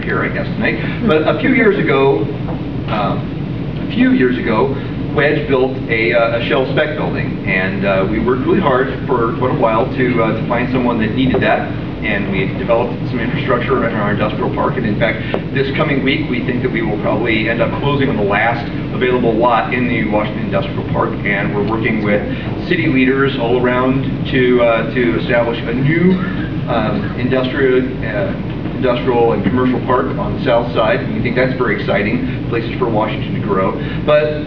here, I guess, tonight. But a few years ago, Wedge built a shell spec building, and we worked really hard for quite a while to find someone that needed that. And we developed some infrastructure in our industrial park. And in fact, this coming week, we think that we will probably end up closing on the last available lot in the Washington Industrial Park. And we're working with city leaders all around to establish a new industrial and commercial park on the south side. And we think that's very exciting, places for Washington to grow. But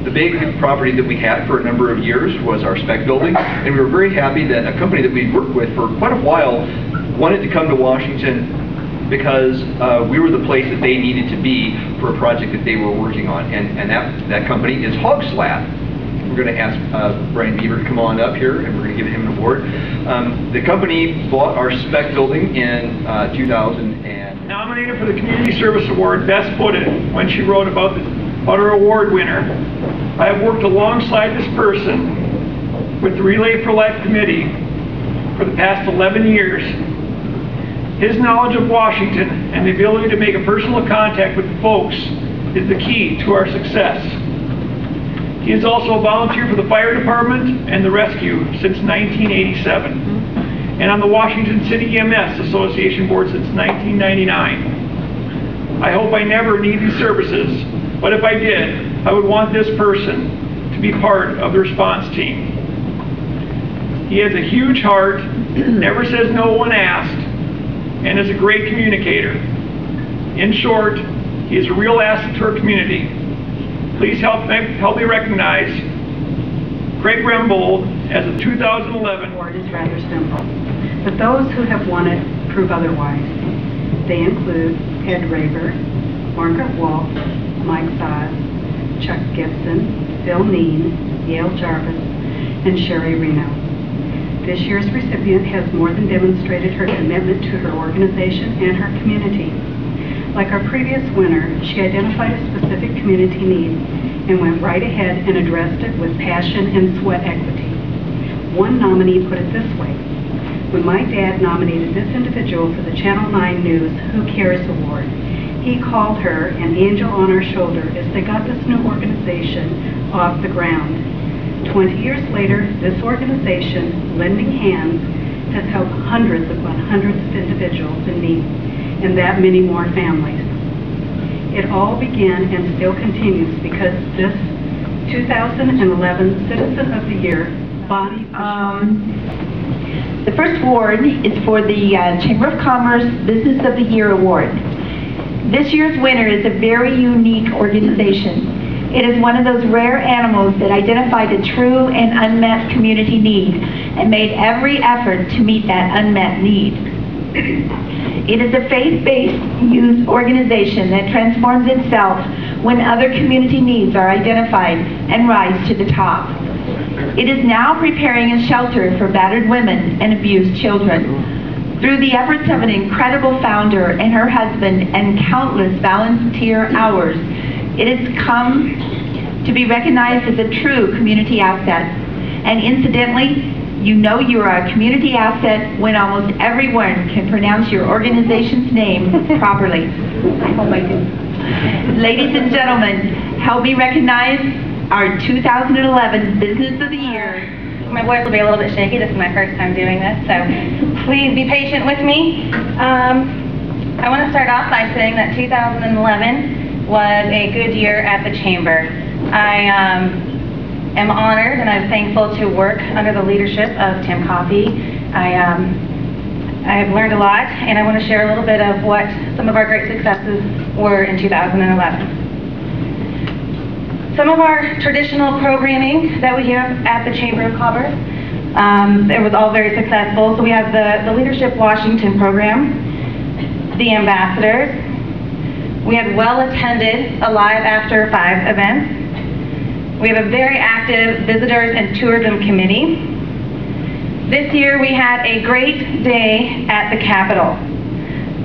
the big property that we had for a number of years was our spec building, and we were very happy that a company that we'd worked with for quite a while wanted to come to Washington because we were the place that they needed to be for a project that they were working on, and that company is Hogslab. We're going to ask Brian Beaver to come on up here, and we're going to give him an award. The company bought our spec building in 2000 and nominated for the Community Service Award. Beth put it when she wrote about her award winner. I have worked alongside this person with the Relay for Life Committee for the past 11 years. His knowledge of Washington and the ability to make a personal contact with folks is the key to our success. He is also a volunteer for the fire department and the rescue since 1987, and on the Washington City EMS Association board since 1999. I hope I never need these services, but if I did, I would want this person to be part of the response team. He has a huge heart, never says no when asked, and is a great communicator. In short, he is a real asset to our community. Please help me recognize Craig Rembold as a 2011 award is rather simple, but those who have won it prove otherwise. They include Ed Raver, Margaret Wolf, Mike Sodd, Chuck Gibson, Phil Neen, Yale Jarvis, and Sherry Reno. This year's recipient has more than demonstrated her commitment to her organization and her community. Like our previous winner, she identified a specific community need and went right ahead and addressed it with passion and sweat equity. One nominee put it this way: when my dad nominated this individual for the Channel 9 News Who Cares Award, he called her an angel on her shoulder as they got this new organization off the ground. 20 years later, this organization, Lending Hands, has helped hundreds upon hundreds of individuals in need, and that many more families. It all began and still continues because this 2011 Citizen of the Year, Bonnie. The first award is for the Chamber of Commerce Business of the Year Award. This year's winner is a very unique organization. It is one of those rare animals that identified a true and unmet community need and made every effort to meet that unmet need. It is a faith-based youth organization that transforms itself when other community needs are identified and rise to the top. It is now preparing a shelter for battered women and abused children. Through the efforts of an incredible founder and her husband and countless volunteer hours, it has come to be recognized as a true community asset. And incidentally, you know you are a community asset when almost everyone can pronounce your organization's name properly. I hope I do. Ladies and gentlemen, help me recognize our 2011 Business of the Year. My voice will be a little bit shaky. This is my first time doing this, so please be patient with me. I want to start off by saying that 2011 was a good year at the Chamber. I am honored and I'm thankful to work under the leadership of Tim Coffey. I have learned a lot, and I want to share a little bit of what some of our great successes were in 2011. Some of our traditional programming that we have at the Chamber of Commerce, it was all very successful. So we have the Leadership Washington program, the Ambassadors. We had well-attended Alive After 5 events. We have a very active Visitors and Tourism Committee. This year we had a great day at the Capitol.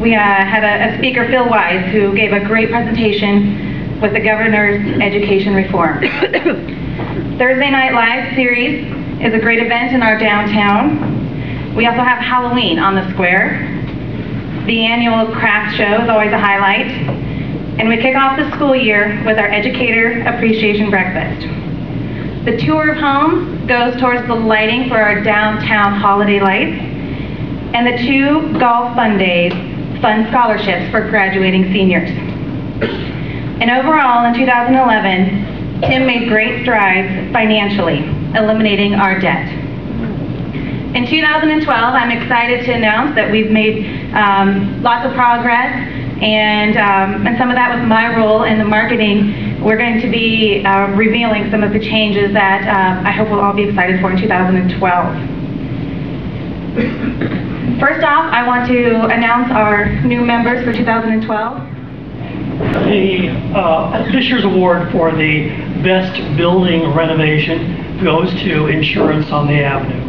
We had a speaker, Phil Wise, who gave a great presentation with the governor's education reform. Thursday Night Live series is a great event in our downtown. We also have Halloween on the square. The annual craft show is always a highlight. And we kick off the school year with our Educator Appreciation Breakfast. The tour of home goes towards the lighting for our downtown holiday lights, and the 2 golf fun days fund scholarships for graduating seniors. And overall, in 2011, Tim made great strides financially, eliminating our debt. In 2012, I'm excited to announce that we've made lots of progress, and some of that was my role in the marketing. We're going to be revealing some of the changes that I hope we'll all be excited for in 2012. First off, I want to announce our new members for 2012. This year's award for the best building renovation goes to Insurance on the Avenue.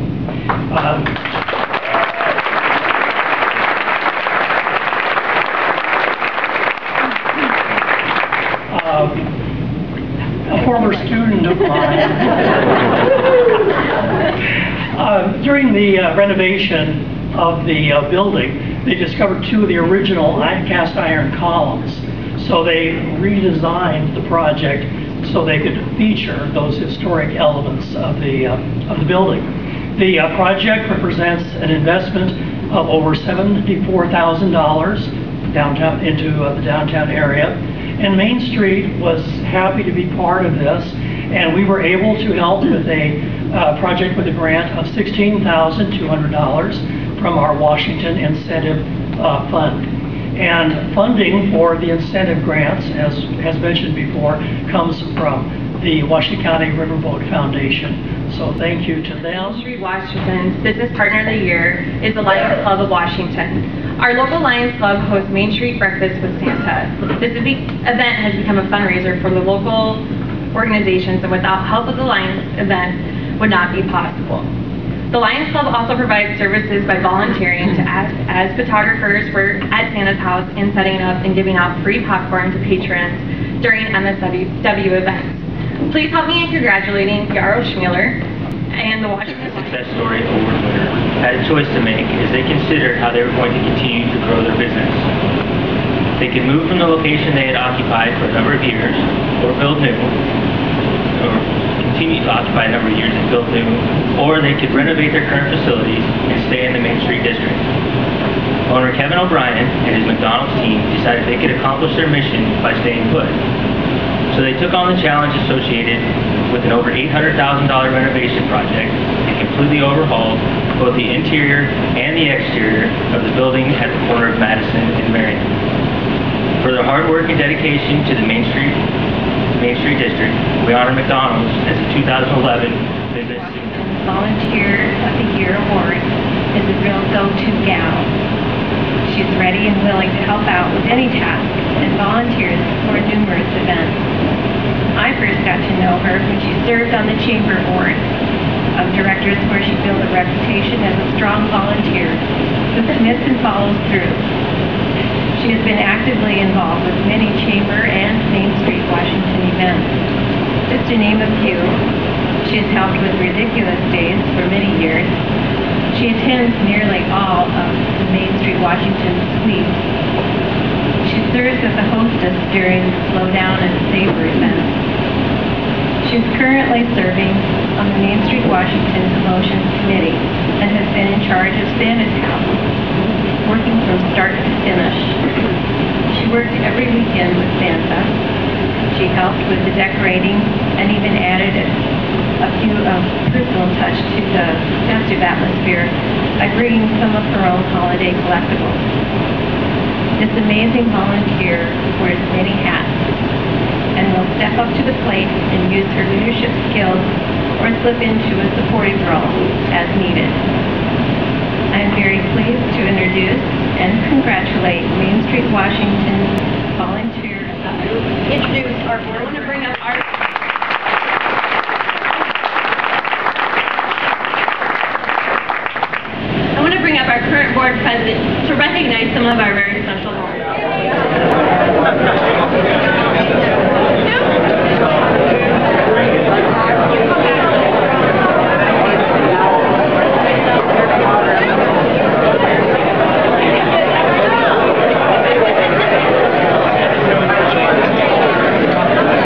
A former student of mine, during the renovation of the building, they discovered 2 of the original cast iron columns. So they redesigned the project so they could feature those historic elements of the building. The project represents an investment of over $74,000 downtown into the downtown area, and Main Street was happy to be part of this, and we were able to help with a project with a grant of $16,200 from our Washington Incentive Fund. And funding for the incentive grants, as mentioned before, comes from the Washington County Riverboat Foundation. So thank you to them. Main Street Washington's Business Partner of the Year is the Lions Club of Washington. Our local Lions Club hosts Main Street Breakfast with Santa. This event has become a fundraiser for the local organizations, and without help of the Lions event would not be possible. The Lions Club also provides services by volunteering to act as photographers at Santa's house and setting up and giving out free popcorn to patrons during MSW events. Please help me in congratulating Yarrow Schmueller and the Washington Success Story Award winner had a choice to make as they considered how they were going to continue to grow their business. They could move from the location they had occupied for a number of years, or build new, or continue to occupy a number of years and build new, or they could renovate their current facilities and stay in the Main Street district. Owner Kevin O'Brien and his McDonald's team decided they could accomplish their mission by staying put. So they took on the challenge associated with an over $800,000 renovation project and completely overhauled both the interior and the exterior of the building at the corner of Madison and Marion. For their hard work and dedication to the Main Street District, we honor McDonald's as the 2011 Business Volunteer of the Year Award is a real go-to gal. She's ready and willing to help out with any task and volunteers for numerous events. I first got to know her when she served on the Chamber Board of Directors, where she built a reputation as a strong volunteer who commits and follows through. She has been actively involved with many Chamber and Main Street Washington events. Just to name a few, she has helped with Ridiculous Days for many years. She attends nearly all of the Main Street Washington suites. She serves as a hostess during the Slow Down and Savor events. She is currently serving on the Main Street Washington Promotions Committee and has been in charge of Santa's house, working from start to finish. She worked every weekend with Santa. She helped with the decorating and even added a few personal touch to the festive atmosphere by bringing some of her own holiday collectibles. This amazing volunteer wears many hats and will step up to the plate and use her leadership skills or slip into a supportive role as needed. I am very pleased to introduce and congratulate Main Street Washington volunteers. Introduce our board. I want to bring up our current board president to recognize some of our